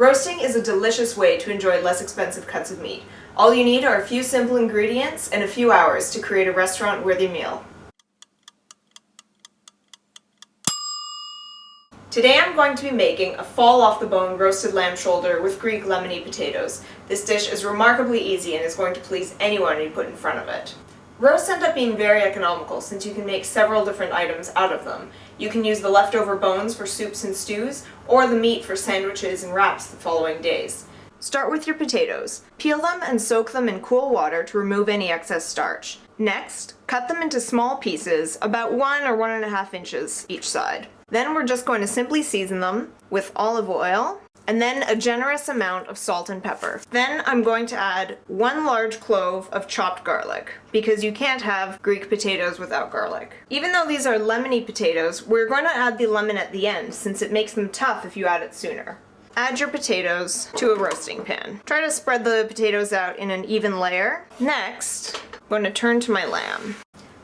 Roasting is a delicious way to enjoy less expensive cuts of meat. All you need are a few simple ingredients and a few hours to create a restaurant-worthy meal. Today I'm going to be making a fall-off-the-bone roasted lamb shoulder with Greek lemony potatoes. This dish is remarkably easy and is going to please anyone you put in front of it. Roasts end up being very economical since you can make several different items out of them. You can use the leftover bones for soups and stews, or the meat for sandwiches and wraps the following days. Start with your potatoes. Peel them and soak them in cool water to remove any excess starch. Next, cut them into small pieces, about 1 or 1.5 inches each side. Then we're just going to simply season them with olive oil, and then a generous amount of salt and pepper. Then I'm going to add 1 large clove of chopped garlic, because you can't have Greek potatoes without garlic. Even though these are lemony potatoes, we're going to add the lemon at the end, since it makes them tough if you add it sooner. Add your potatoes to a roasting pan. Try to spread the potatoes out in an even layer. Next, I'm going to turn to my lamb.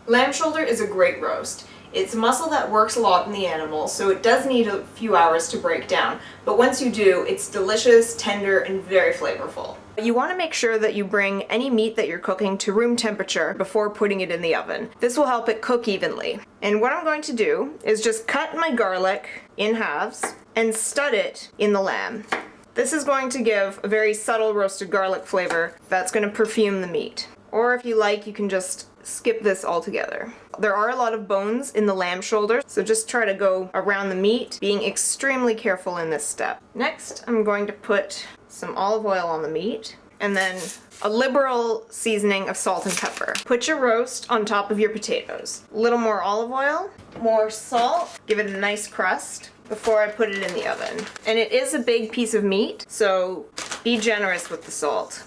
Lamb shoulder is a great roast. It's muscle that works a lot in the animal, so it does need a few hours to break down, but once you do, it's delicious, tender, and very flavorful. You want to make sure that you bring any meat that you're cooking to room temperature before putting it in the oven. This will help it cook evenly. And what I'm going to do is just cut my garlic in halves and stud it in the lamb. This is going to give a very subtle roasted garlic flavor that's going to perfume the meat. Or if you like, you can just skip this altogether. There are a lot of bones in the lamb shoulder, so just try to go around the meat, being extremely careful in this step. Next, I'm going to put some olive oil on the meat, and then a liberal seasoning of salt and pepper. Put your roast on top of your potatoes. A little more olive oil, more salt, give it a nice crust before I put it in the oven. And it is a big piece of meat, so be generous with the salt.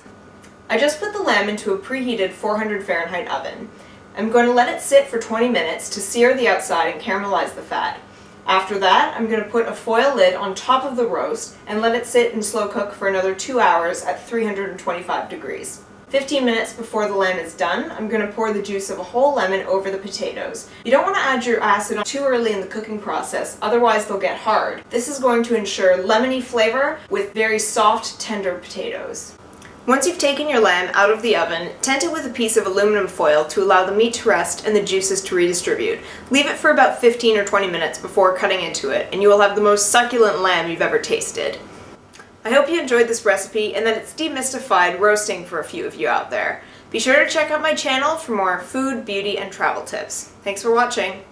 I just put the lamb into a preheated 400 Fahrenheit oven. I'm going to let it sit for 20 minutes to sear the outside and caramelize the fat. After that, I'm going to put a foil lid on top of the roast and let it sit and slow cook for another 2 hours at 325 degrees. 15 minutes before the lamb is done, I'm going to pour the juice of a whole lemon over the potatoes. You don't want to add your acid too early in the cooking process, otherwise they'll get hard. This is going to ensure lemony flavor with very soft, tender potatoes. Once you've taken your lamb out of the oven, tent it with a piece of aluminum foil to allow the meat to rest and the juices to redistribute. Leave it for about 15 or 20 minutes before cutting into it, and you will have the most succulent lamb you've ever tasted. I hope you enjoyed this recipe and that it's demystified roasting for a few of you out there. Be sure to check out my channel for more food, beauty, and travel tips. Thanks for watching!